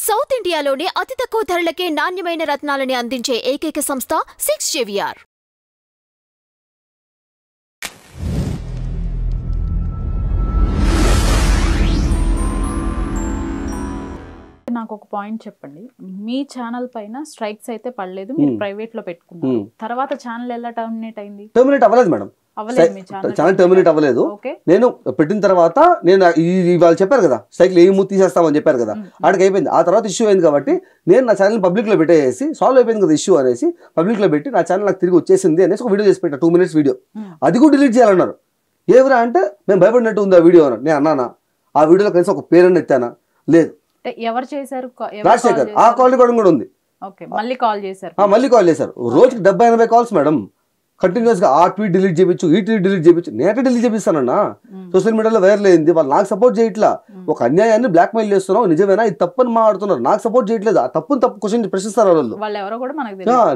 South ఇండియాలోనే అతి తక్కువ ధరలకే నాణ్యమైన రత్నాలని అందించే ఏకైక సంస్థ 6 JVR. నాకు ఒక పాయింట్ చెప్పండి. మీ ఛానల్ పైన స్ట్రైక్స్ అయితే పడలేదు, మీరు ప్రైవేట్ లో పెట్టుకున్నారు. తర్వాత ఛానల్ ఎలా టర్మినేట్ అయింది? టర్మినేట్ అవ్వలేదు మేడం, ఛానల్ టర్మినేట్ అవ్వలేదు. నేను పెట్టిన తర్వాత నేను వాళ్ళు చెప్పారు కదా సైకిల్ ఏమి తీసేస్తామని చెప్పారు కదా, ఆడికి అయిపోయింది. ఆ తర్వాత ఇష్యూ అయింది కాబట్టి నేను నా ఛానల్ పబ్లిక్ లో పెట్టేసి సాల్వ్ అయిపోయింది కదా ఇష్యూ అనేసి పబ్లిక్ లో పెట్టి నా ఛానల్ నాకు తిరిగి వచ్చేసింది అనేసి ఒక వీడియో చేసి పెట్టా, 2 minutes వీడియో. అది కూడా డిలీట్ చేయాలన్నారు. ఏవరా అంటే మేము భయపడినట్టు ఉంది ఆ వీడియో అన్నారు. నేను అన్నానా ఆ వీడియోలో కనీసం ఒక పేరుని ఎత్తానా? లేదు. ఎవరు చేశారు? రాజశేఖర్. ఆ కాల్ రికార్డింగ్ కూడా ఉంది. మళ్ళీ కాల్ చేశారు. రోజుకి 70-80 కాల్స్ మేడం కంటిన్యూస్ గా. ఆ ట్వీట్ డిలీట్ చేయించు, ఈ ట్వీట్ డిలీట్ చేయించు, నేట డిలీట్ చేపిస్తానన్నా. సోషల్ మీడియాలో వైరల్ అయింది. వాళ్ళు నాకు సపోర్ట్ చేయట్లా, ఒక అన్యాయాన్ని బ్లాక్ మెయిల్ చేస్తున్నావు, నిజమేనా ఇది తప్పని మాట్లాడుతున్నారు, నాకు సపోర్ట్ చేయట్లేదు. ఆ తప్పు క్వశ్చన్ ప్రశ్నిస్తారు వాళ్ళు.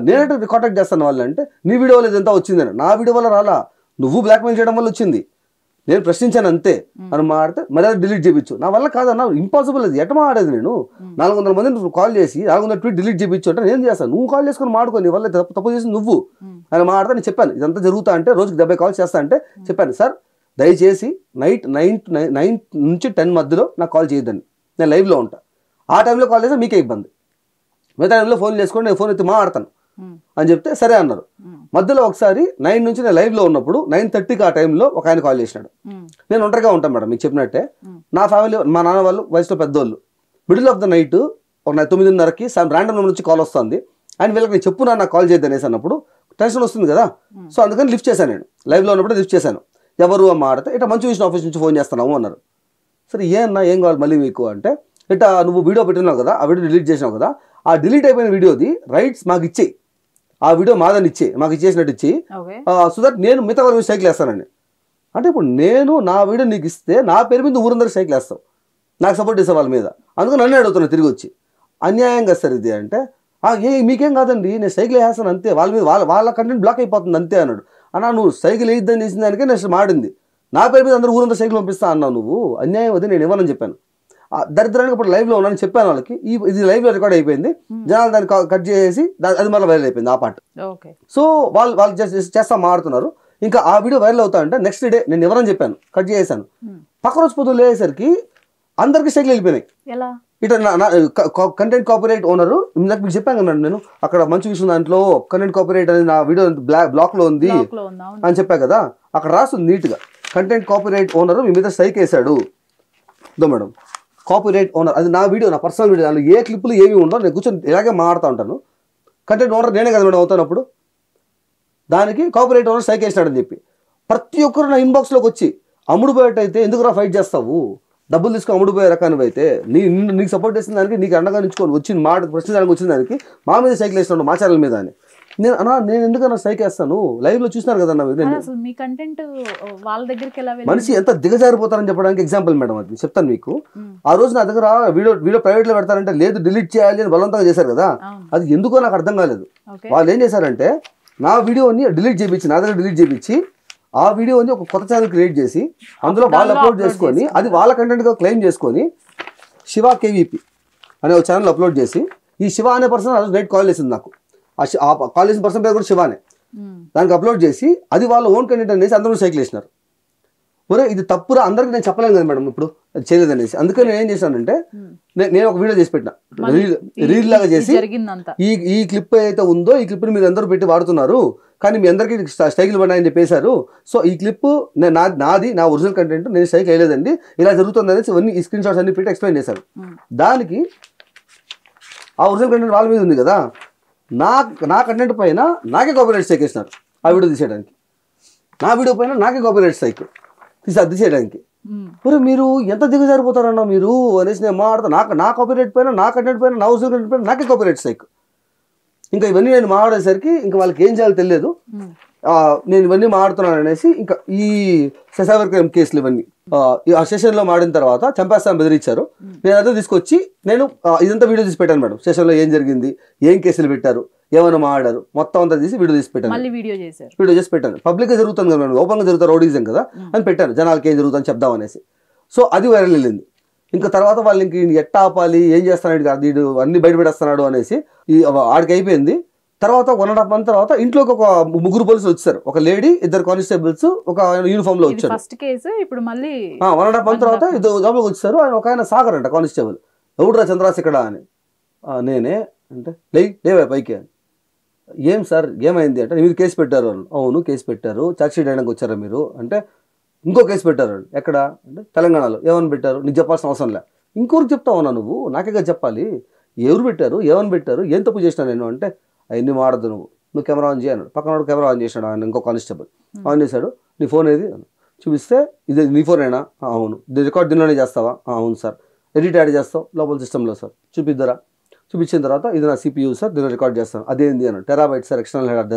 నేనే కాంటాక్ట్ చేస్తాను వాళ్ళు అంటే నీ వీడియో వల్ల ఇదంతా వచ్చిందని. నా వీడియో వల్ల రాలా, నువ్వు బ్లాక్ మెయిల్ చేయడం వల్ల వచ్చింది, నేను ప్రశ్నించాను అంతే అని మాట్లాడితే మరి అది డిలీట్ చేయించు. నా వల్ల కాదన్నా, ఇంపాసిబుల్. అది ఎట్లా మాట్లాడేది? నేను 400 మందిని కాల్ చేసి 400 ట్వీట్ డిలీట్ చేయించు అంటే నేను చేస్తాను. నువ్వు కాల్ చేసుకుని మాడుకో, నీ వల్ల తప్పు చేసి నువ్వు అని మాట్లాడితే నేను చెప్పాను ఇదంతా జరుగుతా అంటే రోజుకి 70 కాల్స్ చేస్తా అంటే చెప్పాను, సార్ దయచేసి నైట్ 9 నుంచి 10 మధ్యలో నాకు కాల్ చేయొద్దండి, నేను లైవ్లో ఉంటా. ఆ టైంలో కాల్ చేస్తే మీకే ఇబ్బంది, మిగతా టైంలో ఫోన్ చేసుకొని నేను ఫోన్ ఎత్తి మాట్లాడతాను అని చెప్తే సరే అన్నారు. మధ్యలో ఒకసారి 9 నుంచి నేను లైవ్లో ఉన్నప్పుడు 9:30కి ఆ టైంలో ఒక ఆయన కాల్ చేసినాడు. నేను ఒంటరిగా ఉంటాను మేడం, మీకు చెప్పినట్టే. నా ఫ్యామిలీ, మా నాన్న వాళ్ళు వయసులో పెద్దోళ్ళు. మిడిల్ ఆఫ్ ద నైట్ ఒక 9:30కి ర్యాండమ్ నెంబర్ నుంచి కాల్ వస్తుంది. అండ్ వీళ్ళకి నేను చెప్పు నాకు కాల్ చేయద్దు అనేసి అన్నప్పుడు టెన్షన్ వస్తుంది కదా. సో అందుకని లిఫ్ట్ చేశాను, నేను లైవ్లో ఉన్నప్పుడు లిఫ్ట్ చేశాను. ఎవరు అని మాడితే ఇట్లా మంచి విషయం ఆఫీస్ నుంచి ఫోన్ చేస్తున్నాము అన్నారు. సరే ఏం కావాలి మళ్ళీ మీకు అంటే, ఇట్లా నువ్వు వీడియో పెట్టినావు కదా, ఆ వీడియో డిలీట్ చేసినావు కదా, ఆ డిలీట్ అయిపోయిన వీడియోది రైట్స్ మాకు ఇచ్చేయి, ఆ వీడియో మాదని ఇచ్చేయి, మాకు ఇచ్చేసినట్టు ఇచ్చి, సో దట్ నేను మిగతా వాళ్ళ మీద సైకిల్ వేస్తానండి. అంటే ఇప్పుడు నేను నా వీడియో నీకు ఇస్తే నా పేరు మీద ఊరందరూ సైకిల్ వేస్తావు, నాకు సపోర్ట్ చేసే వాళ్ళ మీద, అందుకని నన్ను అడుగుతున్నాను తిరిగి వచ్చి. అన్యాయంగా సార్ ఇది అంటే, మీకేం కాదండి నేను సైకిల్ వేస్తాను అంతే, వాళ్ళ మీద వాళ్ళ కంటెంట్ బ్లాక్ అయిపోతుంది అంతే అన్నాడు. అన్నా నువ్వు సైకిల్ వేయిద్దని చేసిన దానికే నేను మాడింది, నా పేరు మీద అందరూ ఊరంతా సైకిల్ పంపిస్తా అన్నావు, నువ్వు అన్యాయం అది నేను ఇవ్వనని చెప్పాను. దరిద్రానికి ఇప్పుడు లైవ్లో ఉన్నాను చెప్పాను వాళ్ళకి. ఇది లైవ్లో రికార్డ్ అయిపోయింది, జనాలు దాన్ని కట్ చేసి అది మళ్ళీ వైరల్ అయిపోయింది ఆ పార్ట్. సో వాళ్ళు చేస్తా మాడుతున్నారు. ఇంకా ఆ వీడియో వైరల్ అవుతా అంటే నెక్స్ట్ డే నేను ఎవరని చెప్పాను, కట్ చేశాను. పక్క రోజు పొద్దులు లేసరికి అందరికీ సైకిల్ వెళ్ళిపోయినాయి. ఇట్లా కంటెంట్ కాపీరైట్ ఓనరు, నాకు మీకు చెప్పాను కదా నేను అక్కడ మంచి విషయం దాంట్లో కంటెంట్ కాపీరైట్ అనేది నా వీడియో బ్లాక్లో ఉంది అని చెప్పా కదా, అక్కడ రాస్తుంది నీట్గా కంటెంట్ కాపీరైట్ ఓనరు మీ మీద స్ట్రైక్ వేసాడు. దో మేడం కాపీరైట్ ఓనర్, అది నా వీడియో, నా పర్సనల్ వీడియో, దానిలో ఏ క్లిప్పులు ఏమి ఉండవు, నేను కూర్చొని ఇలాగే మాట్లాడుతూ ఉంటాను. కంటెంట్ ఓనర్ నేనే కదా మేడం అవుతానప్పుడు, దానికి కాపీరైట్ ఓనర్ స్ట్రైక్ వేసినాడని చెప్పి ప్రతి ఒక్కరు నా ఇన్బాక్స్లోకి వచ్చి అమ్ముడు పోయేటైతే ఎందుకురా ఫైట్ చేస్తావు, డబ్బులు తీసుకొని అమ్ముడుపోయే రకానివి అయితే నీకు సపోర్ట్ చేసిన దానికి, నీకు అండగా నించుకొని వచ్చిన మాట ప్రశ్నించడానికి వచ్చిన దానికి మా మీద సైకిల్ వేస్తున్నాడు, మా ఛానల్ మీద అని. నేను ఎందుకన్నా సైకిల్ వేస్తాను, లైవ్ లో చూసినారు కదా మనిషి ఎంత దిగజారిపోతారని చెప్పడానికి ఎగ్జాంపుల్ మేడం అది చెప్తాను మీకు. ఆ రోజు నా దగ్గర వీడియో ప్రైవేట్ లో పెడతారంటే లేదు డిలీట్ చేయాలి అని బలవంతంగా చేశారు కదా, అది ఎందుకో నాకు అర్థం కాలేదు. వాళ్ళు ఏం చేశారంటే నా వీడియోని డిలీట్ చేయించి, నా దగ్గర డిలీట్ చేయించి ఆ వీడియోని ఒక కొత్త ఛానల్ క్రియేట్ చేసి అందులో వాళ్ళు అప్లోడ్ చేసుకొని అది వాళ్ళ కంటెంట్గా క్లెయిమ్ చేసుకొని శివ కేవీపీ అనే ఒక ఛానల్ అప్లోడ్ చేసి, ఈ శివ అనే పర్సన్ ఆ రోజు నైట్ కాల్ చేసింది నాకు, ఆ కాల్ చేసిన పర్సన్ పేరు కూడా శివానే, దానికి అప్లోడ్ చేసి అది వాళ్ళ ఓన్ కంటెంట్ అనేసి అందరూ సైకిల్ వేసినారు. ఒరే ఇది తప్పురా, అందరికి నేను చెప్పలేను కదా మేడం ఇప్పుడు చేయలేదు అనేసి. అందుకని నేను ఏం చేశానంటే నేను ఒక వీడియో చేసి పెట్టిన, రీల్ లాగా చేసి ఈ క్లిప్ ఏదైతే ఉందో ఈ క్లిప్ని మీరు అందరూ పెట్టి వాడుతున్నారు కానీ మీ అందరికీ సైకిల్ పడినాయని చెప్పేశారు. సో ఈ క్లిప్ నాది, నా ఒరిజినల్ కంటెంట్, నేను సైకిల్ వేయలేదండి, ఇలా జరుగుతుంది అనేసి ఇవన్నీ ఈ స్క్రీన్ షాట్స్ అన్ని పెట్టి ఎక్స్ప్లెయిన్ చేశారు. దానికి ఆ ఒరిజినల్ కంటెంట్ వాళ్ళ మీద ఉంది కదా, నా కంటెంట్ పైన నాకే కాపీరైట్ స్ట్రైక్ వేసినారు ఆ వీడియో తీసేయడానికి, నా వీడియో పైన నాకే కాపీరైట్ స్ట్రైక్ తీసేయడానికి. మరి మీరు ఎంత దిగజారిపోతారన్నా మీరు అనేసి నేను మాట్లాడతా, నా కాపీరైట్ పైన, నా కంటెంట్ పైన, నా ఒరిజినల్ కంటెంట్ పైన నాకే కాపీరైట్ స్ట్రైక్. ఇంకా ఇవన్నీ నేను మాట్లాడేసరికి ఇంకా వాళ్ళకి ఏం చేయాలో తెలియదు, నేను ఇవన్నీ మాడుతున్నాను అనేసి ఇంకా ఈ సైబర్ క్రైమ్ కేసులు ఇవన్నీ ఆ స్టేషన్లో మాడిన తర్వాత చంపేస్తాను బెదిరించారు. నేను అదే తీసుకొచ్చి నేను ఇదంతా వీడియో తీసి పెట్టాను మేడం, స్టేషన్లో ఏం జరిగింది, ఏం కేసులు పెట్టారు, ఏమైనా మాట్లాడారు మొత్తం అంతా తీసి వీడియో తీసి పెట్టాను. వీడియో చేసి పెట్టాను, పబ్లిక్గా జరుగుతుంది కదా మేడం, ఓపెన్గా జరుగుతారు రౌడీజం కదా అని పెట్టాను, జనాలకి ఏం జరుగుతుందని చెప్దాం అనేసి. సో అది వైరల్ వెళ్ళింది. ఇంకా తర్వాత వాళ్ళు ఇంక ఎట్ట ఆపాలి, ఏం చేస్తున్నాడు కాదు వీడు అన్ని బయట పెట్టేస్తున్నాడు అనేసి ఆడికి అయిపోయింది. తర్వాత 1.5 month తర్వాత ఇంట్లోకి ఒక 3 పోలీసులు వచ్చారు. ఒక లేడీ, 2 కానిస్టేబుల్స్ ఒక యూనిఫామ్ లో వచ్చారు. ఫస్ట్ కేసు ఇప్పుడు మళ్ళీ 1.5 month తర్వాత జాబ్లోకి వచ్చారు. ఆయన ఒక ఆయన సాగర్ అంట కానిస్టేబుల్. ఎవడురా చంద్రాస్ ఇక్కడ అని. నేనే అంటే లేవే పైకి అని. ఏం సార్ ఏమైంది అంటే మీరు కేసు పెట్టారు అని. అవును కేసు పెట్టారు. ఛార్జ్ షీట్ వేయడానికి వచ్చారా మీరు అంటే ఇంకో కేసు పెట్టారు అని. ఎక్కడ అంటే తెలంగాణలో. ఏమని పెట్టారు? నీకు చెప్పాల్సిన అవసరం లే. ఇంకొకరికి చెప్తా ఉన్నా నువ్వు, నాకేగా చెప్పాలి. ఎవరు పెట్టారు, ఏమని పెట్టారు, ఏం తప్పు చేసినా నేను అంటే అవన్నీ మాడద్దు, నువ్వు కెమెరా ఆన్ చేయన్నాడు. పక్కన కెమెరా ఆన్ చేసినాడు ఆయన, ఇంకో కానిస్టేబుల్ ఆన్ చేశాడు. నీ ఫోన్ ఏది చూపిస్తే ఇది నీ ఫోనేనా? అవును. రికార్డ్ దీనిలోనే చేస్తావా? అవును సార్. ఎడిట్ యాడ్ చేస్తావు లోపల సిస్టంలో సార్, చూపిద్దరా? చూపించిన తర్వాత ఇది నా CPU సార్, దీనిలో రికార్డ్ చేస్తాను. అదేంది అన్నాడు. Terabyte sir external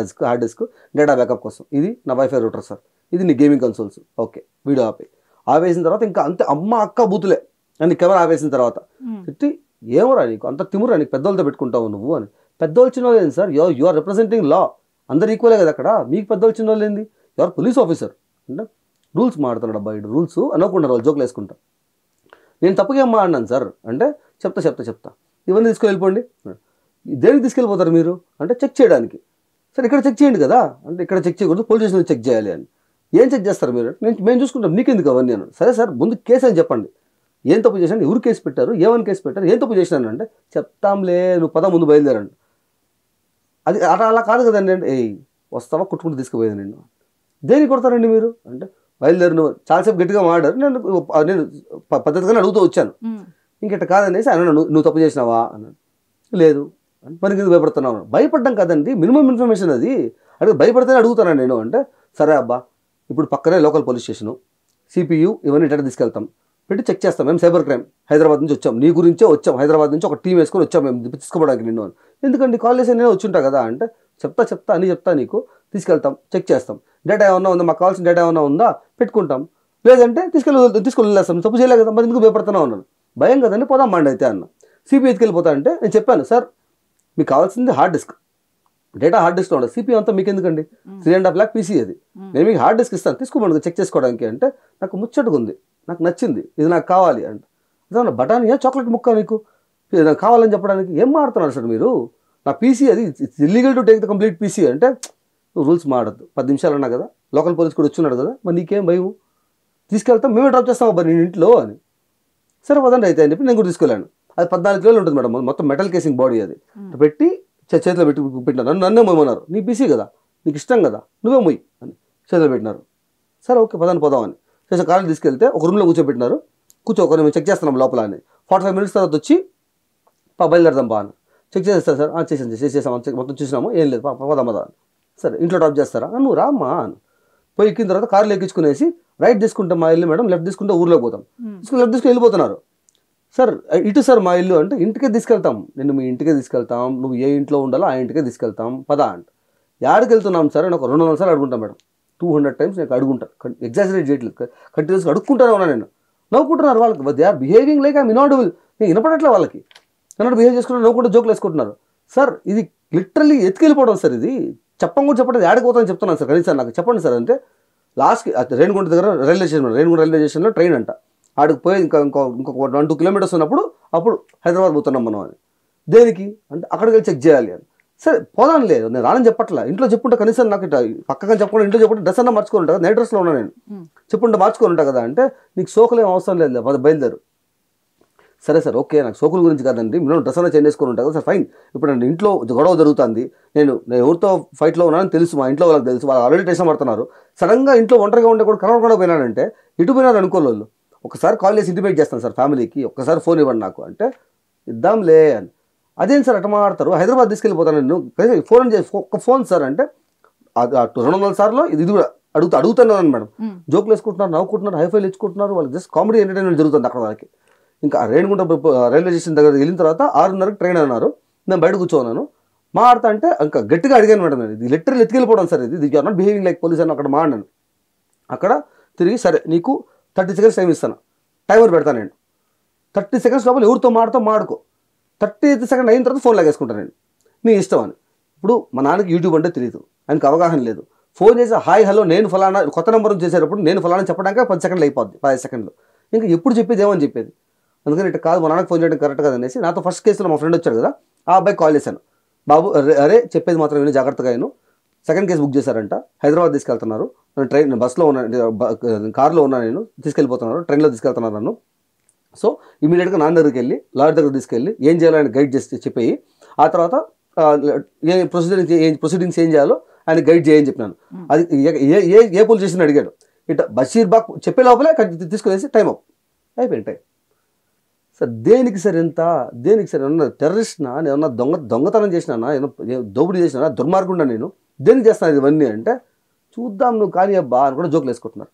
hard disk data backup కోసం. ఇది నా వైఫై రూటర్ సార్, ఇది నీ గేమింగ్ కన్సోల్స్. ఓకే వీడియో ఆపేసిన తర్వాత ఇంకా అంతే అమ్మ అక్క బూతులే అని కెమెరా ఆపేసిన తర్వాత తిట్టి, ఏమరా నీకు అంత తిమురా, నీకు పెద్దోళ్ళతో పెట్టుకుంటావు నువ్వు అని. పెద్దోళ్ళు చిన్నోళ్ళు ఏంది సార్, యు ఆర్ రిప్రజెంటింగ్ లా, అందరు ఈక్వలే కదా అక్కడ, మీకు పెద్దోళ్ళు చిన్నోళ్ళు ఏంది, యు ఆర్ పోలీస్ ఆఫీసర్ అంటే రూల్స్ మాడుతున్నాడు అబ్బాయి, రూల్స్ అనుకుంటారు వాళ్ళు జోకులు వేసుకుంటా. నేను తప్పుగా ఏం మాడినాను సార్ అంటే చెప్తా ఇవన్నీ తీసుకెళ్ళిపోండి. దేనికి తీసుకెళ్ళిపోతారు మీరు అంటే చెక్ చేయడానికి. సరే ఇక్కడ చెక్ చేయండి కదా అంటే ఇక్కడ చెక్ చేయకూడదు, పోలీస్ స్టేషన్లో చెక్ చేయాలి అని. ఏం చెక్ చేస్తారు మీరు? మేము చూసుకుంటాం, నీకెందుకు అవన్నీ అన్నాడు. సరే సార్ ముందు కేసు అని చెప్పండి, ఏం తప్పు చేశాను, ఎవరు కేసు పెట్టారు, ఏమని కేసు పెట్టారు, ఏం తప్పు చేసినాను అంటే చెప్తాంలే నువ్వు పద ముందు బయలుదేరండి. అది అలా కాదు కదండి అంటే వస్తావా కుట్టుకుంటూ తీసుకుపోయేది నిన్ను. దేనికి కొడతారండి మీరు అంటే బయలుదేరి నువ్వు చాలాసేపు గట్టిగా మాట్లాడారు. నేను పద్ధతిగానే అడుగుతూ వచ్చాను. ఇంకెట్ట కాదనేసి ఆయన నువ్వు తప్పు చేసినావా అన్నాడు. లేదు మరి ఎందుకు భయపడుతున్నావు? భయపడ్డం కదండి, మినిమం ఇన్ఫర్మేషన్ అది. అడిగి భయపడితేనే అడుగుతాను నేను అంటే సరే అబ్బా ఇప్పుడు పక్కనే లోకల్ పోలీస్ స్టేషను, CPU ఇవన్నీ ఇట్లా తీసుకెళ్తాం, పెట్టి చెక్ చేస్తాం. మేము సైబర్ క్రైమ్ హైదరాబాద్ నుంచి వచ్చాం, నీ గురించే వచ్చాం, హైదరాబాద్ నుంచి ఒక టీం వేసుకొని వచ్చాం మేము తీసుకోవడానికి నిన్ను అని. ఎందుకండి కాల్ చేసి నేను వచ్చి ఉంటా కదా అంటే చెప్తా అని చెప్తా నీకు, తీసుకెళ్తాం చెక్ చేస్తాం, డేటా ఏమన్నా ఉందా, మాకు కావాల్సిన డేటా ఏమన్నా ఉందా పెట్టుకుంటాం, లేదంటే తీసుకెళ్ళి వెళ్ళేస్తాం. తప్పు చేయలే కదా మరి ఎందుకు భయపడుతున్నావు అన్నాను. భయం కదండి పోదాం మండి అయితే అన్న. CPU ఎత్తుకెళ్ళిపోతా అంటే నేను చెప్పాను సార్ మీకు కావాల్సింది హార్డ్ డిస్క్, డేటా హార్డ్ డిస్క్లో ఉండదు, CPU అంతా మీకు ఎందుకండి, 3.5 lakh PC అది, నేను మీకు హార్డ్ డిస్క్ ఇస్తాను తీసుకోమండి చెక్ చేసుకోవడానికి అంటే నాకు ముచ్చటగా ఉంది, నాకు నచ్చింది, ఇది నాకు కావాలి అంటే అదే బటానియా చాక్లెట్ ముక్క నీకు నాకు కావాలని చెప్పడానికి ఏం మాడుతున్నారు సార్ మీరు, నా PC అది illegal to take the complete PC అంటే నువ్వు రూల్స్ మాడద్దు. 10 నిమిషాలు అన్నా కదా, లోకల్ పోలీస్ కూడా వచ్చున్నాడు కదా, మరి నీకేం భయం, తీసుకెళ్తాం మేమే డ్రాప్ చేస్తాం అబ్బా నేను ఇంట్లో అని. సరే వదండి అయితే అని చెప్పి నేను కూడా తీసుకెళ్ళాను. అది 14 కిలోలు ఉంటుంది మేడం, మొత్తం మెటల్ కేసింగ్ బాడీ అది పెట్టి చేతిలో పెట్టినారు. నన్నే మొయ్యమన్నారు, నీ PC కదా నీకు ఇష్టం కదా నువ్వే మొయ్యి అని చేతిలో పెట్టినారు. సరే ఓకే పదాన్ని పోదామని చేసే కాలేజ్ తీసుకెళ్తే ఒక రూమ్లో కూర్చోబెట్టినారు. ఒక మేము చెక్ చేస్తున్నాం లోపల అని. 45 minutes తర్వాత వచ్చి బయలుదేరదాం బా అని. చెక్ చేసేస్తారు సార్, చేసేసాం మొత్తం చూసినాము, ఏం లేదు పోదాం పదా. సరే ఇంట్లో డ్రాప్ చేస్తారా, నువ్వు రామ్మా అని. పోయి ఎక్కిన తర్వాత కార్లో ఎక్కించుకునేసి రైట్ తీసుకుంటాం మా ఇల్లు మేడం, లెఫ్ట్ తీసుకుంటే ఊర్లోకి పోతాం. లెఫ్ట్ తీసుకుని వెళ్ళిపోతున్నారు. సార్ ఇటు సార్ మా ఇల్లు అంటే ఇంటికే తీసుకెళ్తాం, నేను మీ ఇంటికే తీసుకెళ్తాం, నువ్వు ఏ ఇంట్లో ఉండాలో ఆ ఇంటికే తీసుకెళ్తాం పదా అంటే. యాడికి వెళ్తున్నాం సార్ అని ఒక 200 సార్లు అడుగుంటాం మేడం, 200 times నేను అడుగుంటాను, ఎగ్జాజరేట్ చేయట్లేదు, కంటిన్యూస్గా అడుక్కుంటానే ఉన్నా నేను. నవ్వుకుంటున్నారు వాళ్ళకి, they are behaving like I'm inaudible, నేను వినపడట్లే వాళ్ళకి, అన్నట్టు బిహేవ్ చేసుకుంటారు, నవ్వుకుంటూ జోకులు వేసుకుంటున్నారు. సార్ ఇది లిటరల్లీ ఎత్తుకెళ్ళిపోవడం సార్, ఇది కూడా చెప్పండి యాడికి పోతానని చెప్తున్నాను సార్, కనీసం నాకు చెప్పండి సార్ అంటే. లాస్ట్కి రేణిగుంట దగ్గర రైల్వే స్టేషన్లో ట్రైన్ అంట, ఆడికి పోయి ఇంకొక 1-2 kilometers ఉన్నప్పుడు అప్పుడు హైదరాబాద్ పోతున్నాం మనం అని. దేనికి అంటే అక్కడికి వెళ్ళి చెక్ చేయాలి అని. సరే పోదాను లేదు నేను రానని చెప్పట్లా, ఇంట్లో చెప్పుంటే కనీసం నాకు ఇట్లా పక్కగా చెప్పకుండా ఇంట్లో చెప్పుంటే డ్రెస్ అన్నా మార్చుకొని ఉంటా కదా, నైట్ డ్రెస్లో ఉన్నా నేను, చెప్పుంటే మార్చుకొని ఉంటా కదా అంటే నీకు సోకులు ఏం అవసరం లేదు బయలుదేరు. సరే సార్ ఓకే నాకు సోకుల గురించి కాదండి, మీరు డ్రెస్ అన్నా చేంజ్ చేసుకొని ఉంటారు కదా సార్, ఫైన్. ఇప్పుడు నేను ఇంట్లో గొడవ జరుగుతుంది, నేను ఎవరితో ఫైట్లో ఉన్నానని తెలుసు, మా ఇంట్లో వాళ్ళకి తెలుసు, వాళ్ళు ఆల్రెడీ టెన్షన్ పడుతున్నారు. సడన్గా ఇంట్లో ఒంటరిగా ఉంటే కూడా కనబడకుండా పోయినానంటే ఇటు పోయినారు అనుకోలేదు. ఒకసారి కాల్ చేసి ఇంటిమేట్ చేస్తాను సార్ ఫ్యామిలీకి, ఒక్కసారి ఫోన్ ఇవ్వండి నాకు అంటే ఇద్దాంలే అని. అదేం సార్ అట్లా మాట్లాడతారు, హైదరాబాద్ తీసుకెళ్ళిపోతాను నేను, ఫోన్ చేసి ఒక్క ఫోన్ సార్ అంటే 200 సార్లు ఇది కూడా అడుగుతున్నాను మేడం. జోకులు వేసుకుంటున్నారు, నవ్వుకుంటున్నారు, హైఫైలు ఇచ్చుకుంటున్నారు, వాళ్ళకి జస్ట్ కామెడీ ఎంటర్టైన్మెంట్ జరుగుతుంది అక్కడ వాళ్ళకి. ఇంకా రేణిగుంట రైల్వే స్టేషన్ దగ్గర వెళ్ళిన తర్వాత 6:30కి ట్రైన్ అన్నారు, నేను బయట కూర్చోన్నాను మాట్లాడుతా అంటే ఇంకా గట్టిగా అడిగాను మేడం, నేను ఇది లిటరల్ ఎత్తుకెళ్ళిపోవడం సార్, ఇది you are not behaving like police అని అక్కడ మాట్లాడాను. అక్కడ తిరిగి సరే నీకు 30 seconds టైం ఇస్తాను, టైమర్ పెడతాను నేను, 30 seconds లోపల ఎవరితో మాడుకో, 30 seconds అయిన తర్వాత ఫోన్ లాగేసుకుంటాను నేను, నీ ఇష్టం అని. ఇప్పుడు మా నాన్నకి యూట్యూబ్ అంటే తెలియదు, ఆయనకు అవగాహన లేదు, ఫోన్ చేసి హాయ్ హలో నేను ఫలానా కొత్త నెంబర్ చేసేటప్పుడు నేను ఫలానా చెప్పడానికి 10 seconds అయిపోద్ది, 5 seconds. ఇంకా ఎప్పుడు చెప్పేది ఏమని చెప్పేది అందుకని ఇట్లా కాదు మా నాన్నకి ఫోన్ చేయడం కరెక్ట్ కదా అనేసి నాతో ఫస్ట్ కేసులో మా ఫ్రెండ్ వచ్చాడు కదా ఆ అబ్బాయి కాల్ చేశాను, బాబు అరే చెప్పేది మాత్రం విని జాగ్రత్తగా అయిను, సెకండ్ కేసు బుక్ చేశారంట, హైదరాబాద్ తీసుకెళ్తున్నారు, నేను బస్సులో ఉన్నాను, కార్లో ఉన్నా, నేను తీసుకెళ్ళిపోతున్నారు, ట్రైన్లో తీసుకెళ్తున్నారు నన్ను. సో ఇమీడియట్గా నాన్న దగ్గరికి వెళ్ళి లాయర్ దగ్గర తీసుకెళ్ళి ఏం చేయాలో ఆయన గైడ్ చేసి చెప్పి ఆ తర్వాత ప్రొసీడింగ్స్ ఏం చేయాలో ఆయన గైడ్ చేయని చెప్పినాను. అది ఏ పోలీస్ స్టేషన్ అడిగాడు, ఇట్లా బషీర్బాగ్ చెప్పే లోపలే తీసుకునేసి టైం అయిపోయింది టైం. సార్ దేనికి సార్ ఎంత, దేనికి సార్ ఏమన్నా టెర్రరిస్ట్నా, నేనన్నా దొంగతనం చేసినా, ఏమన్నా దోపిడీ చేసినా, దుర్మార్గుండా నేను దేనికి చేస్తాను ఇవన్నీ అంటే, చూద్దాం నువ్వు కానీ అబ్బా అని కూడా జోకులు వేసుకుంటున్నారు.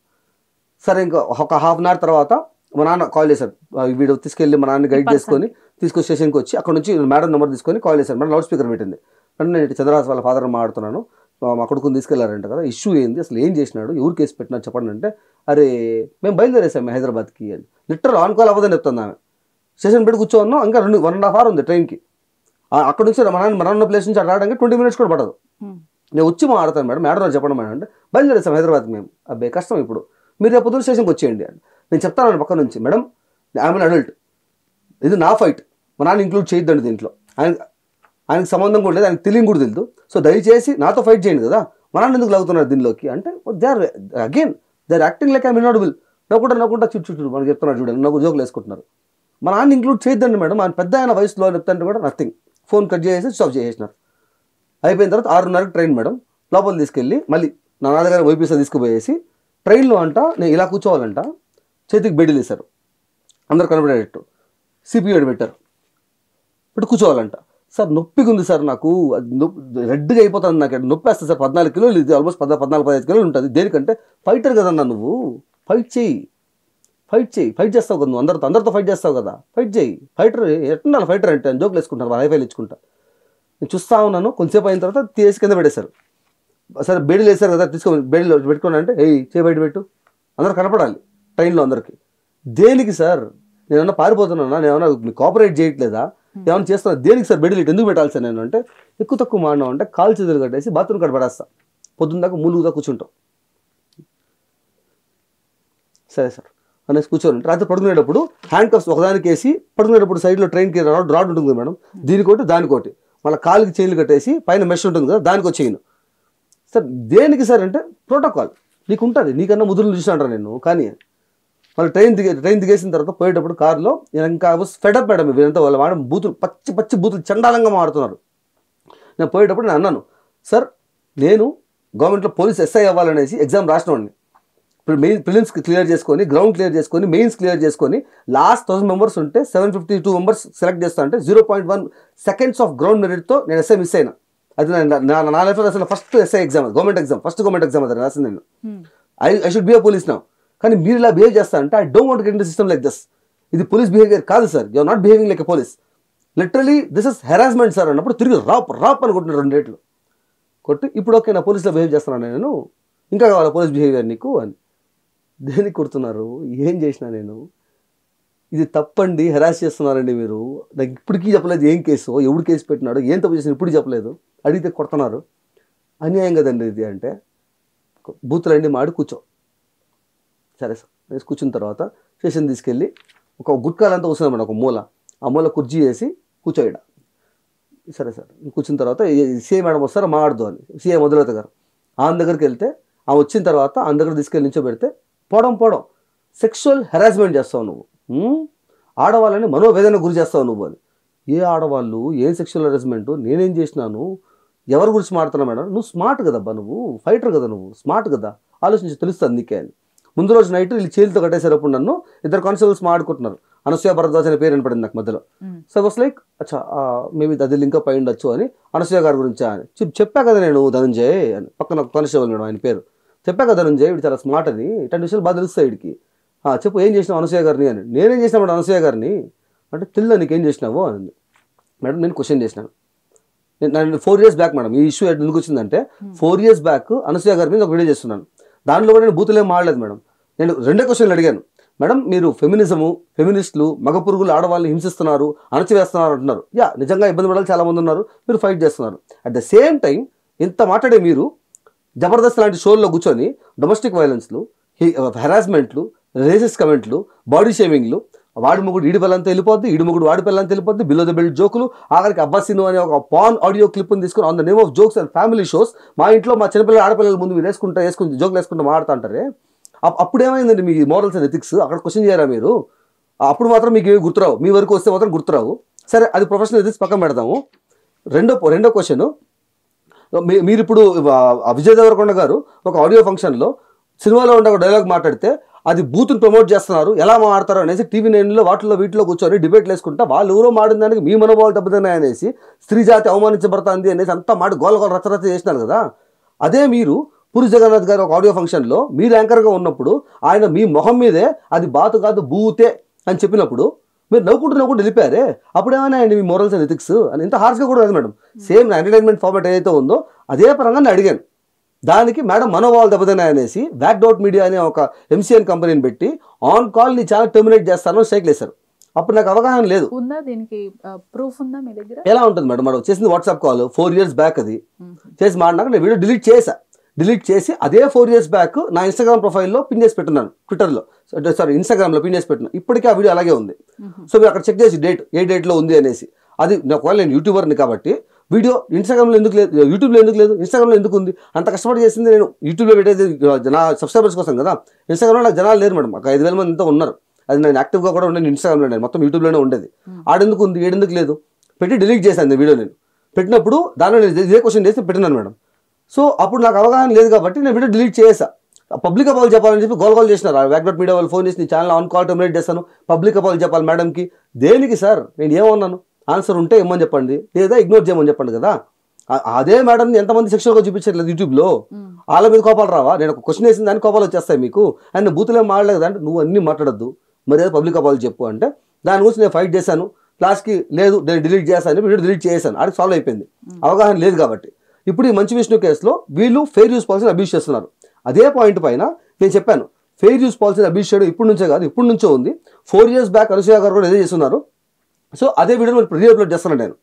సరే ఇంకా ఒక హాఫ్ అన్ అవర్ తర్వాత మా నాన్న కాల్ చేశారు, వీడియో తీసుకెళ్ళి మా నాన్న గైడ్ చేసుకొని తీసుకొని స్టేషన్కి వచ్చి అక్కడ నుంచి మేడం నెంబర్ తీసుకొని కాల్ చేశారు. మేడం లౌడ్ స్పీకర్ పెట్టింది, అంటే నేను చంద్రహాస్ వాళ్ళ ఫాదర్ మాట్లాడుతున్నాను, మా కొడుకుని తీసుకెళ్లారంట కదా, ఇష్యూ ఏంది అసలు, ఏం చేసినాడు, ఎవరు కేసు పెట్టినారు చెప్పండి అంటే, అరే మేము బయలుదేరేసాము హైదరాబాద్కి అని. లిటరల్ ఆన్ కాల్ అవ్వదని చెప్తుంది ఆమె. స్టేషన్ పెట్టి కూర్చోన్నాం, ఇంకా 1.5 hours ఉంది ట్రైన్కి. అక్కడ నుంచి మన నాన్న ప్లేస్ నుంచి అక్కడ రావడానికి 20 minutes కూడా పడదు. నేను వచ్చి మాట్లాడతాను మేడం, మేడం చెప్పండి మేడం అంటే, బయలుదేరేసాం హైదరాబాద్కి మేము. అబ్బాయి కష్టం ఇప్పుడు, మీరు రేపు పొద్దున్న స్టేషన్కి వచ్చేయండి అని నేను చెప్తాను పక్క నుంచి. మేడం ఐఎమ్ అడల్ట్, ఇది నా ఫైట్, మా నాన్న ఇంక్లూడ్ చేయొద్దండి దీంట్లో, ఆయనకు సంబంధం కూడా లేదు, ఆయనకు తెలియని కూడా తెలియదు, సో దయచేసి నాతో ఫైట్ చేయండి కదా, మా నాన్న ఎందుకు లాగుతున్నారు దీనిలోకి అంటే, they are acting like I'm inaudible. నవ్వుకుంటా చుట్టూ మనకి చెప్తున్నారు చూడండి, నాకు జోకులు వేసుకుంటున్నారు. మా నాన్న ఇంక్లూడ్ చేయొద్దండి మేడం, ఆయన పెద్ద ఆయన వయసులో చెప్తాంటే కూడా నథింగ్, ఫోన్ కట్ చేసి స్టాప్ చేసేసినారు. అయిపోయిన తర్వాత 6:30కి ట్రైన్ మేడం, లోపల తీసుకెళ్ళి మళ్ళీ నా దగ్గర వైపీసీ తీసుకుపోయేసి ట్రైన్లో అంట నేను ఇలా కూర్చోవాలంట, చేతికి బెడ్లు వేశారు అందరు కనబడేటట్టు, సిపిఐ పెట్టారు, ఇప్పుడు కూర్చోవాలంట. సార్ నొప్పిగా ఉంది సార్, నాకు రెడ్గా అయిపోతుంది, నాకు నొప్పి వేస్తుంది సార్, 14 కిలోలు, ఇది ఆల్మోస్ట్ 14-15 కిలోలు ఉంటుంది. దేనికంటే ఫైటర్ కదన్నా నువ్వు, ఫైట్ చేస్తావు కదా నువ్వు, అందరితో ఫైట్ చేస్తావు కదా, ఫైట్ చేయి, ఫైటర్ ఎట్లా ఫైటర్ అంటే జోకులు వేసుకుంటారు, హైఫైలు ఇచ్చుకుంటా. నేను చూస్తా ఉన్నాను, కొంచెంసేపు అయిన తర్వాత తీసి కింద పెట్టేశారు. సరే బెడ్లు వేసారు కదా, తీసుకో బెడ్లో పెట్టుకున్నా అంటే, చేయి బయట పెట్టు, అందరూ కనపడాలి ట్రైన్లో అందరికీ. దేనికి సార్, నేనేమన్నా పారిపోతున్నానా, నేనేమన్నా కోఆపరేట్ చేయట్లేదా, ఏమైనా చేస్తున్నా, దేనికి సార్ బెడ్లు ఎందుకు పెట్టాలి సార్ నేను అంటే, ఎక్కువ తక్కువ మాడినా అంటే కాలు చేతులు కట్టేసి బాత్రూమ్ కట్ట పడేస్తా, పొద్దున్న దాకా ములుగుదా కూర్చుంటాం. సరే సార్ అనేసి కూర్చోని రాత్రి పడుకునేటప్పుడు హ్యాండ్ కప్స్ ఒకదానికి వేసి పడుకునేటప్పుడు సైడ్లో ట్రైన్కి రాడ్ ఉంటుంది మేడం, దీనికోటి దానికోటి, మళ్ళీ కాలుకి చైన్లు కట్టేసి పైన మెష్ ఉంటుంది కదా దానికి వచ్చేయను. సార్ దేనికి సార్ అంటే, ప్రోటోకాల్ నీకు ఉంటుంది, నీకన్నా ముదురులు చూసినారా నేను కానీ. మళ్ళీ ట్రైన్ దిగేసిన తర్వాత పోయేటప్పుడు కారులో ఇంకా ఫెడప్ మేడం, వీరంతా వాళ్ళ వాడ బూతులు పచ్చి బూతులు చండాలంగా మాడుతున్నారు. నేను పోయేటప్పుడు నేను అన్నాను, సార్ నేను గవర్నమెంట్లో పోలీస్ ఎస్ఐ అవ్వాలనేసి ఎగ్జామ్ రాసినవాడిని, ఇప్పుడు ప్రిలిమ్స్ క్లియర్ చేసుకొని, గ్రౌండ్ క్లియర్ చేసుకొని, మెయిన్స్ క్లియర్ చేసుకొని, లాస్ట్ 1000 members ఉంటే 752 members సెలెక్ట్ చేస్తా అంటే 0.1 seconds ఆఫ్ గ్రౌండ్ మెరిట్తో నేను ఎస్ఐ మిస్ అయినా. అది నా లైఫ్లో అసలు first SI exam, first government exam అది రాసింది నేను. I should be a police now. కానీ మీరు ఇలా బిహేవ్ చేస్తా అంటే, I don't want get in the system like this. ఇది పోలీస్ బిహేవియర్ కాదు sir, you are not behaving like a police, literally this is harassment sir అన్నప్పుడు తిరిగి rap అనుకుంటున్నారు 2 రేట్లు కొట్టి, ఇప్పుడు ఓకే నా పోలీస్లో బిహేవ్ చేస్తున్నాను నేను, ఇంకా కావాలా పోలీస్ బిహేవియర్ నీకు అని. దేనికి కొడుతున్నారు, ఏం చేసినా నేను, ఇది తప్పండి, హెరాస్ చేస్తున్నారండి మీరు, నాకు ఇప్పటికీ చెప్పలేదు ఏం కేసు, ఎవడు కేసు పెట్టినాడు, ఏం తప్పు చేసిన ఇప్పుడు చెప్పలేదు, అడిగితే కొడుతున్నారు, అన్యాయం కదండి ఇది అంటే. బూతులండి మాడి కూర్చో, సరే సార్ నేను కూర్చున్న తర్వాత స్టేషన్ తీసుకెళ్ళి ఒక గుట్కాలంతా వస్తుంది మేడం, ఒక మూల, ఆ మూల కుర్చీ వేసి కూర్చోయడ. సరే సార్ కూర్చున్న తర్వాత సీఏ మేడం వస్తారా మాట్లాడదు అని, సీఏ మొదలవుతా గారు ఆమె దగ్గరికి వెళ్తే, ఆమె వచ్చిన తర్వాత ఆమె దగ్గర తీసుకెళ్ళి నిల్చోబెడితే పోవడం సెక్షువల్ హెరాస్మెంట్ చేస్తావు నువ్వు, ఆడవాళ్ళని మనోవేదన గురి చేస్తావు నువ్వు అని. ఏ ఆడవాళ్ళు, ఏం సెక్షువల్ హెరాస్మెంట్, నేనేం చేసినాను, ఎవరి గురించి మాడుతున్నా మేడం, నువ్వు స్మార్ట్ కదబ్బా, నువ్వు ఫైటర్ కదా, నువ్వు స్మార్ట్ కదా, ఆలోచించి తెలుస్తుంది నీకే అని. ముందు రోజు నైట్ వీళ్ళు చేతితో కట్టేసేటప్పుడు నన్ను 2 కానిస్టేబుల్స్ మాట్లాడుకుంటున్నారు, అనసూయ భరద్వాజ్ అనే పేరు వినపడింది నాకు మధ్యలో. సో వాస్ లైక్ అచ్చా మేబీ అది లింకప్ అయి ఉండొచ్చు అని, అనసూయ గారి గురించి అని చెప్పా కదా నేను, ధనంజయ్ అని పక్కన కానిస్టేబుల్ మేడం ఆయన పేరు, చెప్పా కదా ధనంజయ్ వీడు చాలా స్మార్ట్ అని, ఇట్లాంటి విషయాలు బాగా తెలుస్తాయి వీడికి, చెప్పు ఏం చేసినావు అనసూయ గారిని అని. నేనేం చేసినా మేడం అనసూయ గారిని అంటే, తెల్ల నీకేం చేసినావు అని. మేడం నేను క్వశ్చన్ చేసినాను, నేను 4 years బ్యాక్ మేడం ఈ ఇష్యూ ఎందుకు వచ్చిందంటే, 4 years బ్యాక్ అనసూయ గారి మీద ఒక వీడియో చేస్తున్నాను, దాంట్లో కూడా నేను బూతులేం మాడలేదు మేడం. నేను 2 క్వశ్చన్లు అడిగాను, మేడం మీరు ఫెమినిస్టులు మగ పురుగులు ఆడవాళ్ళని హింసిస్తున్నారు, అణచివేస్తున్నారు అంటున్నారు, నిజంగా ఇబ్బంది పడాలి చాలా మంది ఉన్నారు, మీరు ఫైట్ చేస్తున్నారు. అట్ ద సేమ్ టైం ఇంత మాట్లాడే మీరు జబర్దస్త్ లాంటి షోల్లో కూర్చొని డొమెస్టిక్ వైలెన్స్లు, హెరాస్మెంట్లు, రేసిస్ట్ కమెంట్లు, బాడీ షేమింగ్లు, వాడి ముగ్గుడు ఈడి పిల్లంతా వెళ్ళిపోద్ది, ఈడి ముగ్గుడు వాడి పిల్లంతా వెళ్ళిపోద్ది, బిలో ద బెల్ట్ జోకులు, ఆఖరికి అబ్బాసిను అనే ఒక పాన్ ఆడియో క్లిప్ని తీసుకుని on the name of jokes and family shows మా ఇంట్లో మా చిన్నపిల్లలు ఆడపిల్లల ముందు మీరు వేసుకుని జోకులు వేసుకుంటూ మాడుతూ అంటారే. అప్పుడు ఏమైందండి మీ మోరల్స్ అండ్ ఎథిక్స్? అక్కడ క్వశ్చన్ చేయరా మీరు? అప్పుడు మాత్రం మీకు ఏమి గుర్తురావు, మీ వరకు వస్తే మాత్రం గుర్తురావు. సరే, అది ప్రొఫెషనల్ ఎథిక్స్ పక్కన పెడదాము. రెండో క్వశ్చన్, మీరు ఇప్పుడు విజయ్ దేవరకొండ గారు ఒక ఆడియో ఫంక్షన్లో సినిమాలో ఉండే ఒక డైలాగ్ మాట్లాడితే అది బూత్ని ప్రమోట్ చేస్తున్నారు, ఎలా మాట్లాడతారు అనేసి టీవీ 9లో వీటిలో కూర్చొని డిబేట్లు వేసుకుంటా వాళ్ళు ఎవరో మాడిన దానికి మీ మనోభావాలు దెబ్బతిన్నాయి అనేసి స్త్రీ జాతి అవమానించబడుతుంది అనేసి అంతా గోల రచరచ చేసినారు కదా. అదే మీరు పూరి జగన్నాథ్ గారు ఒక ఆడియో ఫంక్షన్లో మీరు యాంకర్గా ఉన్నప్పుడు ఆయన మీ మొహం మీదే అది బాతు కాదు బూతే అని చెప్పినప్పుడు మీరు నవ్వుకుంటూ వెళ్ళిపోయారే. అప్పుడు ఏమైనా అండి మీ మోరల్స్ అండ్ ఎథిక్స్ అని? ఇంత హార్ష్గా కూడా కాదు మేడం, సేమ్ ఎంటర్టైన్మెంట్ ఫార్మాట్ ఏదైతే ఉందో అదే పరంగా నేను అడిగాను. దానికి మేడం మనోభావాలు దెబ్బతిన్నాయి అనేసి బ్యాక్ మీడియా అనే ఒక MCN కంపెనీని పెట్టి ఆన్ కాల్ నీ ఛానల్ టెర్మినేట్ చేస్తాను సైకిల్ వేశారు. అప్పుడు నాకు అవగాహన లేదు. ఉందా దీనికి ప్రూఫ్ ఉందా మీ దగ్గర? ఎలా ఉంటుంది మేడం? మనం చేసింది వాట్సాప్ కాల్ 4 years బ్యాక్, అది చేసి మాట్లాడాక నేను వీడియో డిలీట్ చేసి అదే 4 years బ్యాక్ నా ఇన్స్టాగ్రామ్ ప్రొఫైల్లో పిన్ చేసి పెట్టున్నాను, ట్విట్టర్లో ఇన్స్టాగ్రామ్లో పిన్ చేసి పెట్టినా. ఇప్పటికీ ఆ వీడియో అలాగే ఉంది. సో మీరు అక్కడ చెక్ చేసి ఏ డేట్లో ఉంది అనేసి. అది ఒకవేళ నేను యూట్యూబర్ని కాబట్టి వీడియో ఇన్స్టాగ్రామ్లో ఎందుకు లేదు, యూట్యూబ్లో ఎందుకు లేదు, ఇన్స్టాగ్రామ్లో ఎందుకు ఉంది? అంత కష్టపడి చేసింది నేను యూట్యూబ్లో పెట్టేది నా సబ్స్క్రైబర్స్ కోసం కదా. ఇన్స్టాగ్రామ్లో నాకు జనాలు లేరు మేడం, ఒక 5,000 మంది ఎంతో ఉన్నారు. అది నేను యాక్టివ్గా కూడా ఉండేది ఇన్స్టాగ్రామ్లో, నేను మొత్తం యూట్యూబ్లోనే ఉండేది. ఆడెందుకు ఉంది, ఏడెందుకు లేదు పెట్టి డిలీట్ చేశాను వీడియో. నేను పెట్టినప్పుడు దానిలో నేను ఇదే క్వశ్చన్ చేసి పెట్టినాను మేడం. సో అప్పుడు నాకు అవగాహన లేదు కాబట్టి నేను వీడియో డిలీట్ చేసా. పబ్లిక్ అపాల్ చెప్పాలని చెప్పి గోల్ చేసినారు. బ్యాక్ మీడియా వాళ్ళు ఫోన్ చేసి నీ ఛానల్ ఆన్ కాల్ టెర్మినేట్ చేస్తాను, పబ్లిక్ అపాల్ చెప్పాలి మేడంకి. దేనికి సార్? నేను ఏమన్నాను? ఆన్సర్ ఉంటే ఇమ్మని చెప్పండి, లేదా ఇగ్నోర్ చేయమని చెప్పండి కదా. అదే మేడం ఎంతమంది సెక్షన్గా చూపించట్లేదు యూట్యూబ్లో, వాళ్ళ మీద కోపాలు రావా? నేను ఒక క్వశ్చన్ వేసిన దానికి కోపాలు వచ్చేస్తాయి మీకు. అండ్ బూతులేం మాడలేదు కదా అంటే నువ్వు అన్నీ మాట్లాడద్దు, మరి ఏదో పబ్లిక్ అపాల్ చెప్పు అంటే దాని గురించి నేను ఫైట్ చేశాను. లాస్ట్కి లేదు నేను డిలీట్ చేస్తాను, వీడియో డిలీట్ చేశాను. అది సాల్వ్ అయిపోయింది. అవగాహన లేదు కాబట్టి. ఇప్పుడు ఈ మంచు విష్ణు కేసులో వీళ్ళు ఫెయిర్ యూస్ పాలసీని అబ్యూస్ చేస్తున్నారు. అదే పాయింట్ పైన నేను చెప్పాను, ఫెయిర్ యూస్ పాలసీని అబ్యూస్ చేయడం ఇప్పటి నుంచే కాదు, ఇప్పటి నుంచో ఉంది. 4 years బ్యాక్ అనసూయ గారు కూడా ఇదే చేస్తున్నారు. సో అదే వీడియో రీఅప్లోడ్ చేస్తున్నాను నేను.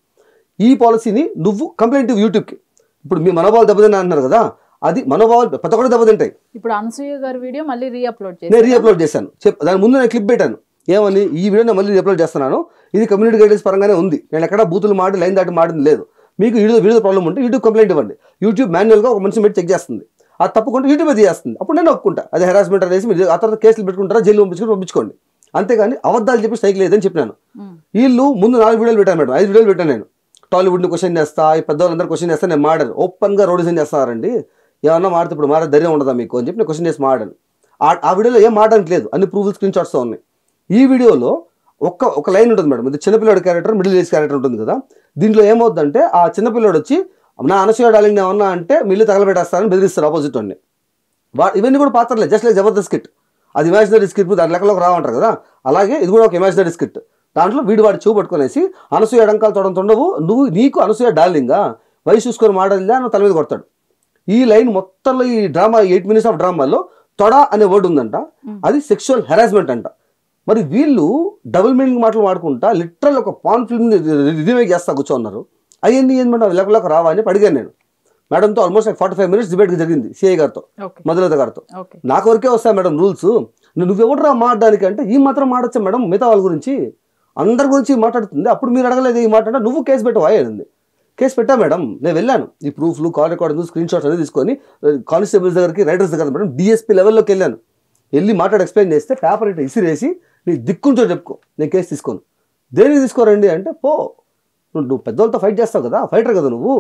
ఈ పాలసీని నువ్వు కంప్లైంట్ యూట్యూబ్కి, ఇప్పుడు మీ మనోభావాలు దెబ్బతిన్నా అంటున్నారు కదా, అది మనోభావాలు ప్రతి ఒక్కటి దెబ్బతింటాయి. ఇప్పుడు అనసూయ గారి వీడియో మళ్ళీ నేను రీఅప్లోడ్ చేశాను. దాని ముందు నేను క్లిప్ పెట్టాను ఏమని, ఈ వీడియో నేను మళ్ళీ రీఅప్లోడ్ చేస్తున్నాను, ఇది కమ్యూనిటీ గైడెన్స్ పరంగానే ఉంది, నేను ఎక్కడ బూతులు మాడి లైన్ దాటి మాడింది లేదు. మీకు వీడియో ప్రాబ్లం ఉంటే యూట్యూబ్ కంప్లైంట్ ఇవ్వండి. యూట్యూబ్ మాన్యువల్గా ఒక మనిషి పెట్టి చెక్ చేస్తుంది, అది తప్పకుండా యూట్యూబ్ అది చేస్తుంది. అప్పుడు నేను ఒప్పుకుంటా అది హెరాస్మెంట్ అనేసి. మీరు ఆ తర్వాత కేసులు పెట్టుకుంటారా, జైలు పంపించుకోండి. అంతేగాని అబద్ధాలు చెప్పి స్ట్రైక్ లేదని చెప్పినాను. వీళ్ళు ముందు 4 వీడియోలు పెట్టాను మేడం, 5 వీడియోలు పెట్టాను నేను. టాలీవుడ్ని క్వశ్చన్ చేస్తా, ఈ పెద్దవాళ్ళందరూ క్వశ్చన్ చేస్తా, నేను మాడాను. ఓపెన్గా రోడిజన్ చేస్తారండి, ఏమన్నా మాడితే ఇప్పుడు మారే ధైర్యం ఉండదా మీకు అని చెప్పి నేను క్వశ్చన్ చేసి మాడాను. ఆ వీడియోలో ఏం మాడడానికి లేదు, అన్ని ప్రూఫ్ స్క్రీన్ షాట్స్తో ఉన్నాయి. ఈ వీడియోలో ఒక లైన్ ఉంటుంది మేడం, ఇది చిన్నపిల్లడి క్యారెక్టర్, మిడిల్ ఏజ్ క్యారెక్టర్ ఉంటుంది కదా. దీంట్లో ఏమవుతుందంటే ఆ చిన్నపిల్లడు వచ్చి నా అనసూయ డార్లింగ్ ఏమన్నా అంటే మిల్లు తగలబెట్టేస్తారని బెదిరిస్తారు ఆపోజిట్ వాడిని. ఇవన్నీ కూడా పాత్రలే, జస్ట్ లైక్ జబర్దస్త్ స్కిట్. అది ఇమాజినరీ స్కిట్, దాని లెక్కలోకి రావంటారు కదా, అలాగే ఇది కూడా ఒక ఇమాజినరీ స్కిట్. దాంట్లో వాడి చూ పట్టుకునేసి అనసూయ ఎడంకాలు తొడంతో ఉండవు, నీకు అనసూయ డార్లింగా వయసు చూసుకొని మాడల్లా నువ్వు తల మీద కొడతాడు. ఈ లైన్ మొత్తంలో ఈ డ్రామా 8 minutes ఆఫ్ డ్రామాలో తొడ అనే వర్డ్ ఉందంట, అది సెక్షువల్ హెరాస్మెంట్ అంట. మరి వీళ్ళు డబుల్ మీనింగ్ మాటలు మాడుకుంటా లిటరల్ ఒక పాన్ ఫిల్మ్ రీమేక్ చేస్తా కూర్చోన్నారు. అయ్యింది ఏంటి మేడం లెక్కలోకి రావా అని అడిగాను నేను మేడంతో. ఆల్మోస్ట్ 45 minutes డిబేట్ జరిగింది సిఐ గారితో, మధులత గారితో. నాకు వరకే వస్తాయి మేడం రూల్స్, నువ్వెవడరా మాట్లాడడానికి అంటే ఈ మాత్రం మాడచ్చా మేడం, మిగతా వాళ్ళ గురించి అందరి గురించి మాట్లాడుతుంది. అప్పుడు మీరు అడగలేదు ఈ మాట అంటే నువ్వు కేసు పెట్టవా అయింది. కేసు పెట్టా మేడం, నేను వెళ్ళాను. ఈ ప్రూఫ్లు, కాల్ రికార్డింగ్, స్క్రీన్ షాట్స్ అనేది తీసుకొని కానిస్టేబుల్స్ దగ్గరికి, రైటర్స్ దగ్గర మేడం DSP లెవెల్లోకి వెళ్ళాను. వెళ్ళి మాట్లాడి ఎక్స్ప్లెయిన్ చేస్తే పేపర్ ఇట్లా ఇసిరేసి నీ దిక్కుంచో చెప్పుకో, నేను కేసు తీసుకోను. దేనికి తీసుకోరండి అంటే, పో నువ్వు పెద్దవాళ్ళతో ఫైట్ చేస్తావు కదా, ఫైటర్ కదా నువ్వు,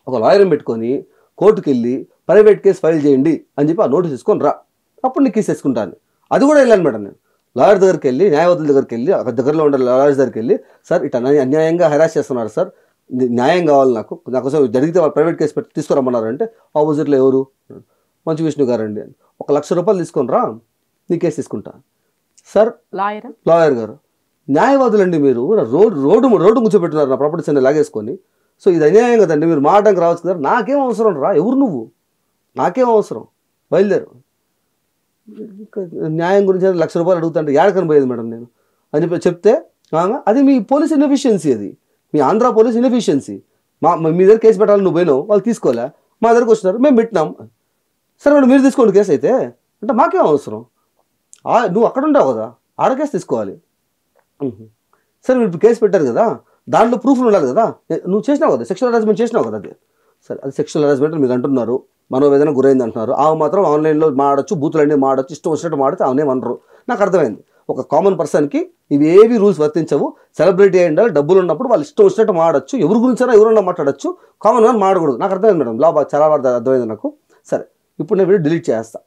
ఒక లాయర్ని పెట్టుకొని కోర్టుకు వెళ్ళి ప్రైవేట్ కేసు ఫైల్ చేయండి అని చెప్పి ఆ నోటీస్ తీసుకొని రా, అప్పుడు నీకు కేసు వేసుకుంటాను. అది కూడా వెళ్ళాను మేడం నేను. లాయర్ దగ్గరికి వెళ్ళి, న్యాయవాదుల దగ్గరికి వెళ్ళి, అక్కడ దగ్గరలో ఉండే లాయర్స్ దగ్గరికి వెళ్ళి, సార్ ఇట్లా అన్యాయంగా హెరాస్ చేస్తున్నారు సార్, న్యాయం కావాలి నాకోసం జరిగితే వాళ్ళు ప్రైవేట్ కేసు పెట్టి తీసుకురమ్మన్నారు అంటే, ఆపోజిట్లో ఎవరు, మంచు విష్ణు గారు అండి, 1,00,000 రూపాయలు తీసుకొని రా నీ కేసు తీసుకుంటా. సార్ లాయర్ గారు న్యాయవాదులండి, మీరు రోడ్డు కూర్చోబెట్టున్నారు నా ప్రాపర్టీస్ అన్ని లాగేసుకొని, సో ఇది అన్యాయం కదండి, మీరు మాట్లాడడానికి రావచ్చు కదా. నాకేం అవసరం రా, ఎవరు నువ్వు, నాకేం అవసరం, బయలుదేరు. న్యాయం గురించి 1,00,000 రూపాయలు అడుగుతుంటే ఏడకని పోయేది మేడం నేను అని చెప్పి చెప్తే, అది మీ పోలీస్ ఇన్ఎఫిషియన్సీ, అది మీ ఆంధ్ర పోలీస్ ఇన్ఎఫిషియన్సీ. మీ దగ్గర కేసు పెట్టాలని నువ్వు పోయినావు, వాళ్ళు తీసుకోలే, మా దగ్గరకు వచ్చినారు, మేము పెట్టినాం. సరే మేడం మీరు తీసుకోండి కేసు అయితే అంటే మాకేం అవసరం, నువ్వు అక్కడ ఉంటావు కదా, ఆడ కేసు తీసుకోవాలి. సరే మీరు ఇప్పుడు కేసు పెట్టారు కదా, దాంట్లో ప్రూఫ్లు ఉండాలి కదా, నువ్వు చేసినావు కదా, సెక్షువల్ హరాస్మెంట్ చేసినావు కదా, అది సరే అది సెక్షువల్ హరాస్మెంట్ మీరు అంటున్నారు, మనోవేదన గురైంది అంటున్నారు. ఆమె మాత్రం ఆన్లైన్లో మాడచ్చు, బూతులన్నీ మాడచ్చు, ఇష్టం వచ్చినట్టు మాడితే ఆమె అనరు. నాకు అర్థమైంది, ఒక కామన్ పర్సన్కి ఇవి ఏవి రూల్స్ వర్తించవు. సెలబ్రిటీ అయి ఉండాలి, డబ్బులు ఉన్నప్పుడు వాళ్ళు ఇష్టం వచ్చినట్టు మాడచ్చు, ఎవరి గురించైనా ఎవరన్నా మాట్లాడచ్చు, కామన్ గా మాడకూడదు. నాకు అర్థమైంది మేడం, లా చాలా అర్థమైంది నాకు. సరే ఇప్పుడు నేను వీడియో డిలీట్ చేస్తా,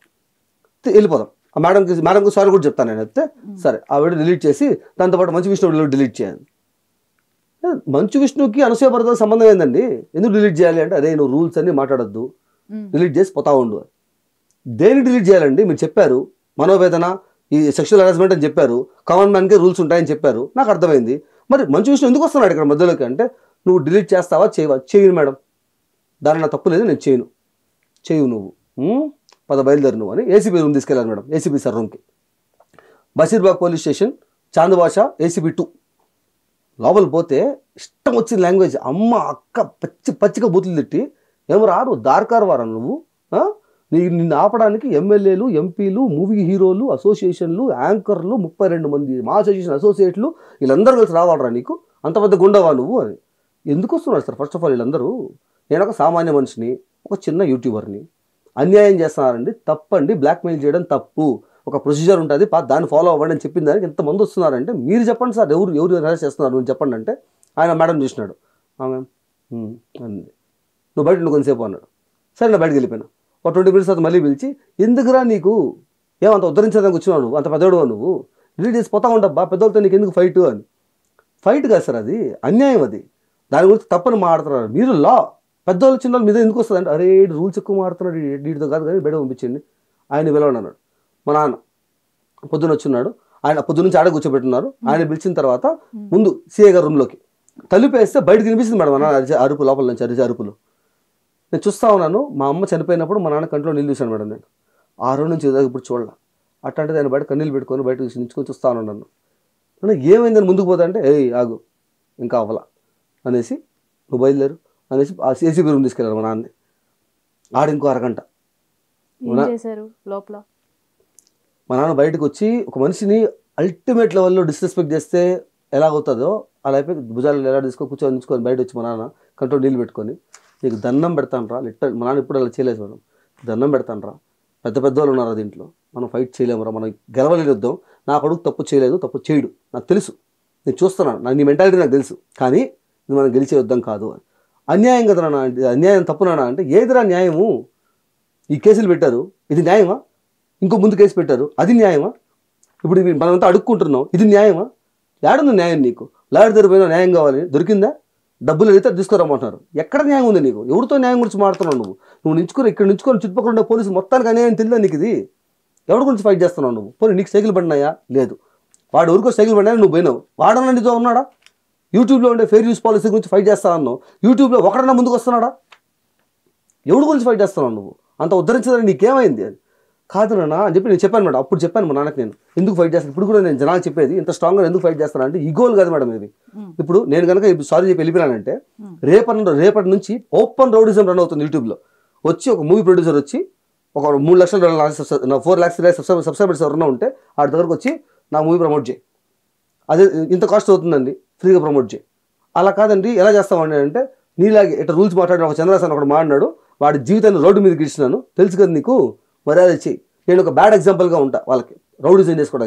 వెళ్ళిపోదాం. ఆ మేడంకి సారీ కూడా చెప్తాను నేను అయితే. సరే ఆ వీడియో డిలీట్ చేసి దాంతోపాటు మంచు విష్ణు వీడియో డిలీట్ చేయాలి. మంచు విష్ణుకి అనసూయ భరత్ సంబంధం ఏందండి, ఎందుకు డిలీట్ చేయాలి అంటే, అదే నువ్వు రూల్స్ అన్ని మాట్లాడొద్దు, డిలీట్ చేసి పోతా ఉండు. దేని డిలీట్ చేయాలండి, మీరు చెప్పారు మనోవేదన ఈ సెక్షువల్ హరాస్మెంట్ అని చెప్పారు, కామన్ మ్యాన్కే రూల్స్ ఉంటాయని చెప్పారు, నాకు అర్థమైంది. మరి మంచు విష్ణు ఎందుకు వస్తున్నాడు ఇక్కడ మధ్యలోకి అంటే, నువ్వు డిలీట్ చేస్తావా చేయవా, చేయను మేడం, దాని నా తప్పు లేదు, నేను చేయు నువ్వు పద బయలుదేరు నువ్వు అని ఏసీబీ రూమ్ తీసుకెళ్ళాను మేడం. ఏసీబీ సార్ రూమ్కి, బషీర్బాగ్ పోలీస్ స్టేషన్, చాందబాషా, ACB 2 లోపల పోతే ఇష్టం వచ్చిన లాంగ్వేజ్, అమ్మ అక్క పచ్చిగా బూతులు తిట్టి, ఏమరా నువ్వు దార్కార్ వారా నువ్వు, నిన్ను ఆపడానికి ఎమ్మెల్యేలు, ఎంపీలు, మూవీ హీరోలు, అసోసియేషన్లు, యాంకర్లు, 32 మంది మా అసోసియేషన్ అసోసియేట్లు వీళ్ళందరూ కలిసి రావాలరా నీకు, అంత పెద్ద గుండవా నువ్వు అని. ఎందుకు వస్తున్నారు సార్? ఫస్ట్ ఆఫ్ ఆల్ వీళ్ళందరూ, నేను ఒక సామాన్య మనిషిని, ఒక చిన్న యూట్యూబర్ని, అన్యాయం చేస్తున్నారండి, తప్పండి, బ్లాక్మెయిల్ చేయడం తప్పు, ఒక ప్రొసీజర్ ఉంటుంది, దాన్ని ఫాలో అవ్వండి అని చెప్పిన దానికి ఎంతమంది వస్తున్నారంటే, మీరు చెప్పండి సార్, ఎవరు అరెస్ట్ చేస్తున్నారు మీరు చెప్పండి అంటే, ఆయన మేడం చూసినాడు, ఆమె అంది, నువ్వు బయట నువ్వు కొంతసేపు అన్నాడు. సరే నేను బయటకు వెళ్ళిపోయినా. ఒక 20 minutes తర్వాత మళ్ళీ పిలిచి, ఎందుకురా నీకు ఏమంత ఉద్ధరించడానికి వచ్చినావు, నువ్వు అంత పెద్దోడు, నువ్వు రిలీజ్ చేసి పోతా ఉండబ్బా, పెద్దోళ్ళతో నీకు ఎందుకు ఫైట్ అని. ఫైట్ కాదు సార్, అది అన్యాయం, అది దాని గురించి తప్పని మాట్లాడుతున్నారు మీరు. లా పెద్దోళ్ళు చిన్నోళ్ళు మీద ఎందుకు వస్తుంది అంటే, అరే రూల్స్ ఎక్కువ మాడుతున్నాడు, వీటితో కాదు కానీ బయట పంపించండి, ఆయన పిలవండి అన్నాడు. మా నాన్న పొద్దున వచ్చున్నాడు, ఆయన పొద్దున్న నుంచి ఆడ కూర్చోబెట్టున్నారు. ఆయన పిలిచిన తర్వాత ముందు CA గారు రూమ్లోకి తలుపు వేస్తే బయటకు వినిపిస్తుంది మేడం, మా నాన్న అరుపు, లోపల నుంచి అరుపులు. నేను చూస్తా ఉన్నాను, మా అమ్మ చనిపోయినప్పుడు మా నాన్న కంట్లో నీళ్ళు చూశాను మేడం, నేను ఆ రోజు నుంచి ఇప్పుడు చూడాల. అట్లాంటిది ఆయన బయట కన్నీళ్ళు పెట్టుకొని బయట నించుకొని చూస్తా ఉన్నాను. నన్ను ఏమైందని ముందుకు పోతా అంటే, ఆగు ఇంకా అవ్వాల అనేసి, నువ్వు బయలుదేరు అనేసి ఆ ACB రూమ్ తీసుకెళ్ళారు మా నాన్నని. ఆడ ఇంకో అరగంట లోపల మా నాన్న బయటకు వచ్చి, ఒక మనిషిని అల్టిమేట్ లెవెల్లో డిస్రెస్పెక్ట్ చేస్తే ఎలాగవుతుందో అలా అయిపోయి భుజాలు ఎలా కూర్చొని బయట వచ్చి మా నాన్న కంట్లో నీళ్ళు పెట్టుకొని, నీకు దండం పెడతాను రా, మా నాన్న ఇప్పుడు అలా చేయలేదు మేడం, దండం పెడతాను రా, పెద్ద వాళ్ళు ఉన్నారు దీంట్లో, మనం ఫైట్ చేయలేమురా, మనం గెలవలేని యుద్ధం, నా కొడుకు తప్పు చేయలేదు, తప్పు చేయడు, నాకు తెలుసు, నేను చూస్తున్నాను, నీ మెంటాలిటీ నాకు తెలుసు, కానీ ఇది మనం గెలిచే యుద్ధం కాదు అని. అన్యాయం కదరా అంటే, అన్యాయం తప్పునా అంటే, ఏదిరా న్యాయము, ఈ కేసులు పెట్టారు ఇది న్యాయమా, ఇంకో ముందు కేసు పెట్టారు అది న్యాయమా, ఇప్పుడు మనమంతా అడుక్కుంటున్నాం ఇది న్యాయమా, ఏడుంది న్యాయం నీకు, లాయర్ దగ్గర పోయినా న్యాయం కావాలి, దొరికిందా, డబ్బులు అడిగితే తీసుకురమ్మంటున్నారు, ఎక్కడ న్యాయం ఉంది నీకు, ఎవరితో న్యాయం గురించి మాడుతున్నావు నువ్వు నించుకొని ఇక్కడ నించుకొని చుట్టుపక్కల ఉండే పోలీసు మొత్తానికి అన్యాయం తెలియదా నీకు, ఇది ఎవరి గురించి ఫైట్ చేస్తున్నావు నువ్వు, పోనీ నీకు సైకిల్ పడినాయా లేదు, వాడు ఎవరికో సైకిల్ పడినా నువ్వు పోయినావు, వాడన్నా నీతో ఉన్నాడా, యూట్యూబ్లో ఉండే ఫెయిర్ యూస్ పాలసీ గురించి ఫైట్ చేస్తా అన్నావు, యూట్యూబ్లో ఒకడన్నా ముందుకు వస్తున్నాడా, ఎవరి గురించి ఫైట్ చేస్తున్నావు నువ్వు, అంత ఉద్ధరించదని నీకేమైంది అని. కాదు నాన్న అని చెప్పి నేను చెప్పాను మేడం, అప్పుడు చెప్పాను మా నాన్నకి, నేను ఎందుకు ఫైట్ చేస్తాను, ఇప్పుడు కూడా నేను జనాలు చెప్పేది ఇంత స్ట్రాంగ్గా ఎందుకు ఫైట్ చేస్తాను అంటే, ఈగోలు కాదు మేడం ఇది. ఇప్పుడు నేను కనుక సారీ చెప్పి వెళ్ళిపోయానంటే, రేపటి నుంచి ఓపెన్ రౌడిజం రన్ అవుతుంది యూట్యూబ్లో. వచ్చి ఒక మూవీ ప్రొడ్యూసర్ వచ్చి ఒక 3 లక్షలు 4 lakhs సబ్స్క్రైబర్స్ ఎవరన్నా ఉంటే వాడి దగ్గరకు వచ్చి నా మూవీ ప్రమోట్ చేయి, అదే ఇంత కాస్ట్ అవుతుందండి, ఫ్రీగా ప్రమోట్ చేయి. అలా కాదండి ఎలా చేస్తామండి అంటే, నీలాగే ఇట్లా రూల్స్ మాట్లాడిన ఒక చంద్రహాసన్ ఒకటి మాట్లాడు, వాడి జీవితాన్ని రోడ్డు మీదకి ఇచ్చినాను తెలుసు కదా నీకు, మర్యాద ఇచ్చి, నేను ఒక బ్యాడ్ ఎగ్జాంపుల్గా ఉంటా వాళ్ళకి రౌడిజం చేసుకోవడానికి.